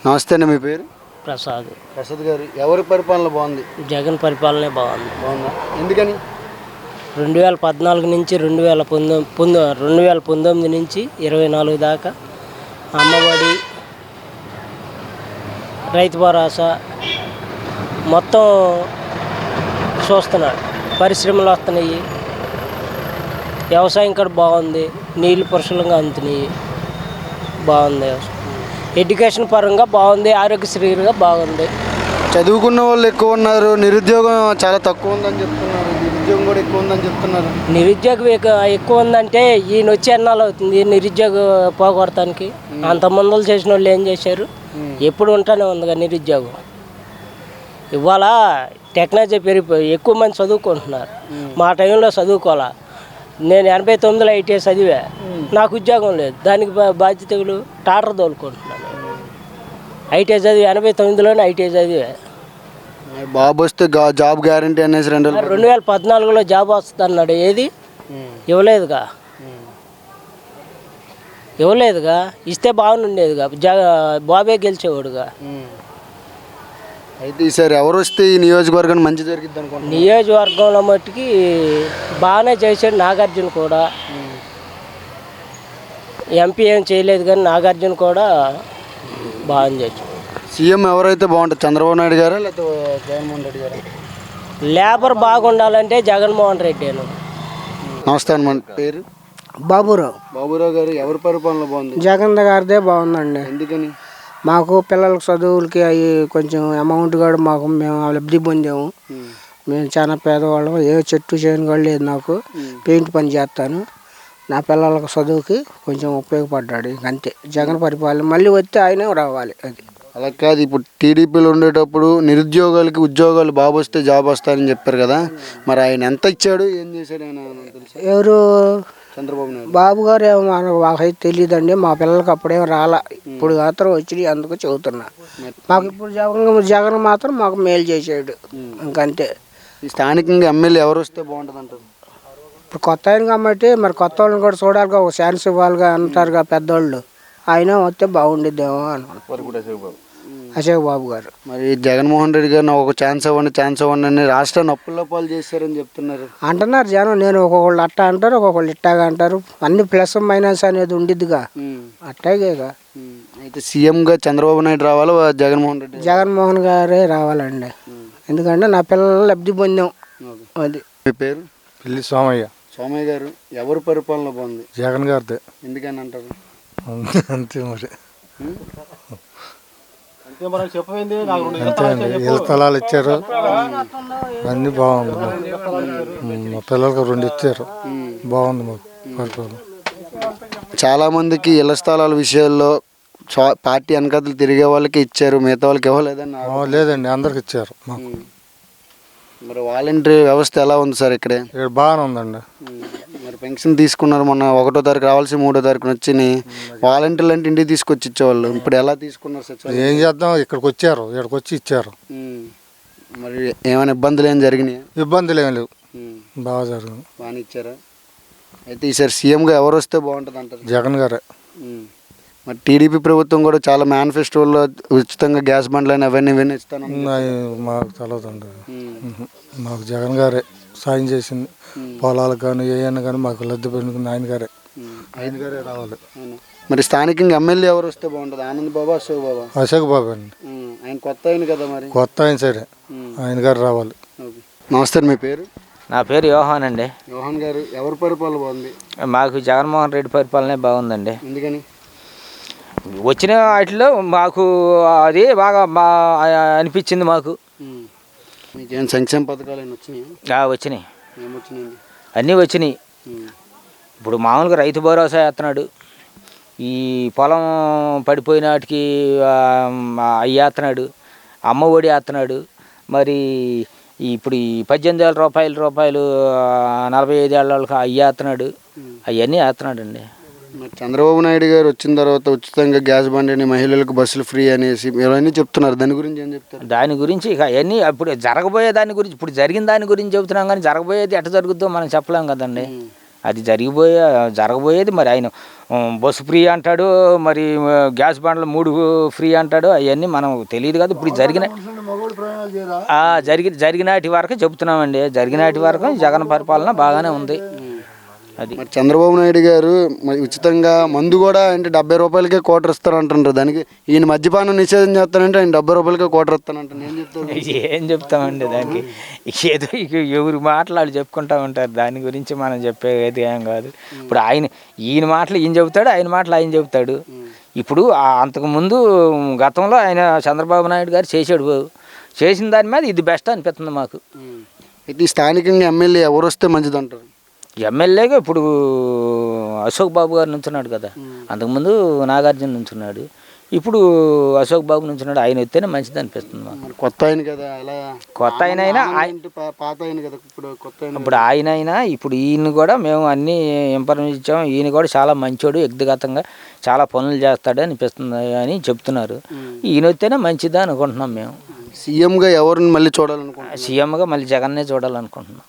నమస్తే అండి, మీ పేరు? ప్రసాద్. ప్రసాద్ గారు, ఎవరి పరిపాలన బాగుంది? జగన్ పరిపాలనే బాగుంది. బాగుందా? ఎందుకని? 2014 నుంచి 2019 నుంచి 24 దాకా అమ్మఒడి, రైతు భరోసా మొత్తం చూస్తున్నాడు. పరిశ్రమలు వస్తున్నాయి, వ్యవసాయం కూడా బాగుంది, నీళ్ళు పురుషులంగా అందుతున్నాయి, బాగుంది. ఎడ్యుకేషన్ పరంగా బాగుంది, ఆరోగ్యశ్రీగా బాగుంది. చదువుకున్న వాళ్ళు ఎక్కువ ఉన్నారు, నిరుద్యోగం చాలా తక్కువ ఉందని చెప్తున్నారు, నిరుద్యోగం కూడా ఎక్కువ ఉందని చెప్తున్నారు. నిరుద్యోగం ఎక్కువ ఉందంటే ఈయన వచ్చి ఎన్నాళ్ళు అవుతుంది నిరుద్యోగ పోగొడటానికి? అంత ముందలు చేసిన వాళ్ళు ఏం చేశారు? ఎప్పుడు ఉంటానే ఉందిగా నిరుద్యోగం. ఇవాళ టెక్నాలజీ పెరిగిపోయి ఎక్కువ మంది చదువుకుంటున్నారు. మా టైంలో చదువుకోవాలా. నేను 89లో ఐటీఐ చదివా, నాకు ఉద్యోగం లేదు. దానికి బాధ్యతలు టాటర్ తోలుకుంటున్నాను. ఐటీఐ చదివి 89లోనే ఐటీఐ చదివా. బాబు వస్తే జాబ్ గ్యారంటీ అనేసి 2014లో జాబ్ వస్తుంది అన్నాడు. ఏది ఇవ్వలేదుగా. ఇస్తే బాగుండేదిగా. బాబే గెలిచేవాడుగా. అయితే ఈసారి ఎవరు వస్తే ఈ నియోజకవర్గానికి మంచి జరిగిద్ది అనుకుంటున్నాను? నియోజకవర్గంలో మట్టుకి బాగానే చేశాడు నాగార్జున కూడా. ఎంపీ ఏం చేయలేదు కానీ నాగార్జున కూడా బాగా చేశాడు. సీఎం ఎవరైతే బాగుంటుంది, చంద్రబాబు నాయుడు గారా లేకపోతే జగన్మోహన్ రెడ్డి గారా? లేబర్ బాగుండాలంటే జగన్మోహన్ రెడ్డి. నమస్తే అండి, మన పేరు? బాబురావు. బాబురావు గారు, ఎవరి పరిపాలన బాగుంది? జగన్ గారిదే బాగుందండి. ఎందుకని? మాకు పిల్లల చదువులకి అవి కొంచెం అమౌంట్ కూడా మేము లబ్ధి పొందాము. మేము చాలా పేదవాళ్ళం. ఏ చెట్టు చేయని కూడా లేదు. నాకు పెయింట్ పని చేస్తాను. నా పిల్లలకు చదువుకి కొంచెం ఉపయోగపడ్డాడు. అంతే. జగన్ పరిపాలన మళ్ళీ వస్తే ఆయనే రావాలి. అది అలా కాదు, ఇప్పుడు టీడీపీలో ఉండేటప్పుడు నిరుద్యోగాలకి ఉద్యోగాలు బాబు వస్తే జాబ్ వస్తాయని చెప్పారు కదా, మరి ఆయన ఎంత ఇచ్చాడు, ఏం చేశాడు ఆయన తెలుసు? ఎవరు? చంద్రబాబు నాయుడు. బాబు గారు ఏమో మాకైతే తెలియదండి. మా పిల్లలకి అప్పుడేం రాలా. ఇప్పుడు మాత్రం వచ్చినాయి, అందుకు చెబుతున్నా. మాకు ఇప్పుడు జగన్ మాత్రం మాకు మేలు చేసాడు. ఇంకంతే. ఈ స్థానికంగా ఎమ్మెల్యే ఎవరు వస్తే బాగుంటుంది అంటారు? ఇప్పుడు కొత్త ఆయన కాబట్టి మరి కొత్త వాళ్ళని కూడా చూడాలిగా, ఒక ఛాన్స్ ఇవ్వాలిగా అంటారుగా పెద్దోళ్ళు. ఆయన వస్తే బాగుండిద్దేమో అనుకుంటున్నాను. అశోక్ బాబు గారు. మరి జగన్మోహన్ రెడ్డి గారిని ఒక ఛాన్స్ ఇవ్వండి అని రాష్ట్రాన్ని అప్పుల్లో పాలు చేశారని చెప్తున్నారు. అంటున్నారు జనం. నేను ఒక్కొక్కళ్ళు అట్టా అంటారు, ఒక్కొక్కళ్ళు ఇట్టాగా అంటారు. అన్ని ప్లస్ మైనస్ అనేది ఉండిద్దిగా. అట్టాగేగా. అయితే సీఎంగా చంద్రబాబు నాయుడు రావాలా జగన్మోహన్ రెడ్డి? జగన్మోహన్ గారే రావాలండి. ఎందుకంటే నా పిల్లలు లబ్ధి పొందాం. అది. మీ పేరు? పిల్లి సోమయ్య. సోమయ్య గారు, ఎవరి పరిపాలన బాగుంది? జగన్ గారిదే. ఎందుకని అంటారు? అంతే మరి. అంతే అండి. ఇళ్ళ స్థలాలు ఇచ్చారు, అన్నీ బాగుంది. మా పిల్లలకు 2 ఇచ్చారు, బాగుంది మాకు పరిపాలన. చాలామందికి ఇళ్ల స్థలాల విషయాల్లో పార్టీ వెనకతలు తిరిగే వాళ్ళకి ఇచ్చారు, మిగతా వాళ్ళకి ఇవ్వలేదని. లేదండి, అందరికి ఇచ్చారు మాకు. మరి వాలంటరీ వ్యవస్థ ఎలా ఉంది సార్ ఇక్కడ? బాగానే ఉందండి. మరి పెన్షన్ తీసుకున్నారు మొన్న 1వ తారీఖు రావాల్సి 3వ తారీఖున వచ్చినాయి. వాలంటీర్లు అంటే ఇంటికి తీసుకొచ్చి ఇచ్చేవాళ్ళు, ఇప్పుడు ఎలా తీసుకున్నారు సార్? ఏం చేద్దాం, ఇక్కడికి వచ్చి ఇచ్చారు. మరి ఏమైనా ఇబ్బందులు ఏం జరిగినాయి? ఇబ్బందులు ఏం లేవు, బాగా జరిగింది. బాగా ఇచ్చారా? అయితే ఈసారి సీఎంగా ఎవరు వస్తే బాగుంటుంది అంటారు? జగన్ గారే. మరి టీడీపీ ప్రభుత్వం కూడా చాలా మేనిఫెస్టోల్లో ఉచితంగా గ్యాస్ బండ్లు అని అవన్నీ ఇస్తాను. మాకు తెలియదండి. మాకు జగన్ గారే సాయం చేసింది. పొలాలకు కానీ ఏమైనా కానీ మాకు లబ్ధి పొందుకుంది ఆయన గారే రావాలి. మరి స్థానికంగా ఎమ్మెల్యే ఎవరు వస్తే బాగుంటుంది? ఆనంద్ బాబా, అశోక్ బాబా? అశోక్ బాబు అండి. ఆయన కొత్త ఆయన కదా, మరి కొత్త ఆయన సరే ఆయన గారు రావాలి. నమస్తే, మీ పేరు? నా పేరు యోహాన్ అండి. యోహాన్ గారు, ఎవరి పరిపాలన బాగుంది? మాకు జగన్మోహన్ రెడ్డి పరిపాలనే బాగుందండి. ఎందుకని? వచ్చిన వాటిలో మాకు అది బాగా అనిపించింది. మాకు మీకేం సంక్షేమ పథకాలు వచ్చినాయి? వచ్చినాయి, ఏమొచ్చినాయండి? అన్నీ వచ్చినాయి. ఇప్పుడు మామూలుగా రైతు భరోసా వేస్తున్నాడు, ఈ పొలం పడిపోయిన వాటికి అవి వేస్తున్నాడు, అమ్మ ఒడి వేస్తున్నాడు. మరి ఇప్పుడు ఈ 18,000 రూపాయలు 45 ఏళ్ళ వాళ్ళకి అవి వేస్తున్నాడు, అవన్నీ వేస్తున్నాడు అండి. చంద్రబాబు నాయుడు గారు వచ్చిన తర్వాత ఉచితంగా గ్యాస్ బండిని, మహిళలకు బస్సులు ఫ్రీ అనేసి ఇవన్నీ చెప్తున్నారు. దాని గురించి ఏం చెప్తారు? దాని గురించి ఇక అవన్నీ అప్పుడు జరగబోయే దాని గురించి, ఇప్పుడు జరిగిన దాని గురించి చెబుతున్నాం కానీ జరగబోయేది ఎట్లా జరుగుతుందో మనం చెప్పలేం కదండి. అది జరగబోయేది మరి ఆయన బస్సు ఫ్రీ అంటాడు, మరి గ్యాస్ బండ్లు 3 ఫ్రీ అంటాడు. అవన్నీ మనం తెలియదు కదా. ఇప్పుడు జరిగినాటి వరకు చెబుతున్నామండి. జరిగినాటి వరకు జగన్ పరిపాలన బాగానే ఉంది. అది మరి చంద్రబాబు నాయుడు గారు మరి ఉచితంగా మందు కూడా అంటే 70 రూపాయలకే క్వార్టర్ ఇస్తారంటారు. దానికి ఈయన మద్యపానం నిషేధం చేస్తానంటే ఆయన 70 రూపాయలకే క్వార్టర్ ఇస్తానంటారు. ఏం చెప్తారు? ఏం చెప్తామండి దానికి? ఏదో ఎవరు మాటలు చెప్పుకుంటా ఉంటారు. దాని గురించి మనం చెప్పేది ఏం కాదు. ఇప్పుడు ఈయన మాటలు ఈయన చెబుతాడు, ఆయన మాటలు ఆయన చెబుతాడు. ఇప్పుడు అంతకుముందు గతంలో ఆయన చంద్రబాబు నాయుడు గారు చేసిన దాని మీద ఇది బెస్ట్ అనిపిస్తుంది మాకు. అయితే స్థానికంగా ఎమ్మెల్యే ఎవరు వస్తే మంచిది అంటారు? ఎమ్మెల్యేగా ఇప్పుడు అశోక్ బాబు గారు నుంచున్నాడు కదా. అంతకుముందు నాగార్జున నుంచున్నాడు, ఇప్పుడు అశోక్ బాబు నుంచున్నాడు. ఆయన వస్తేనే మంచిది అనిపిస్తుంది మాకు. కొత్త ఆయన కదా, ఎలా కొత్త ఆయన పాత ఆయన కదా, ఇప్పుడు కొత్త ఆయన. ఇప్పుడు ఆయన ఇప్పుడు ఈయన కూడా మేము అన్నీ ఇన్ఫర్మేషన్ ఇచ్చాము. ఈయన కూడా చాలా మంచోడు, వ్యక్తిగతంగా చాలా పనులు చేస్తాడు అనిపిస్తుంది అని చెప్తున్నారు. ఈయన వస్తేనే మంచిదా అనుకుంటున్నాం మేము. సీఎంగా ఎవరిని మళ్ళీ చూడాలనుకుంటున్నాం? సీఎంగా మళ్ళీ జగన్నే చూడాలనుకుంటున్నాం.